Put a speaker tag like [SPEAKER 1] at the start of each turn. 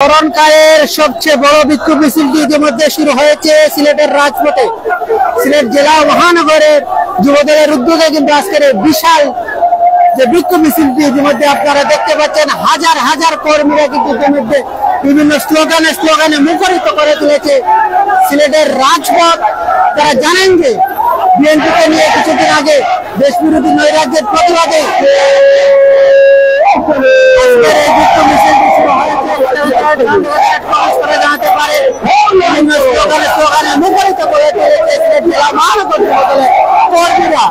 [SPEAKER 1] স্মরণকালের সবচেয়ে বড় বিক্ষোভ মিছিলটি ইতিমধ্যে শুরু হয়েছে সিলেটের রাজপথে। সিলেট জেলা মহানগরের যুবদলের উদ্যোগে কিন্তু আজকের বিশাল যে বিক্ষোভ মিছিলটি ইতিমধ্যে আপনারা দেখতে পাচ্ছেন, হাজার হাজার কর্মীরা কিন্তু ইতিমধ্যে বিভিন্ন স্লোগানে মুখরিত করে তুলেছে সিলেটের রাজপথ। তারা জানেন যে বিএনপিকে নিয়ে কিছুদিন আগে দেশ বিরোধী নৈরাজ্যের প্রতিবাদে জানাতে পারে বিভিন্ন স্লোগানে মুখরিত করে তুলেছে সিলেট জেলা মহানগর যুবদলের কর্মীরা।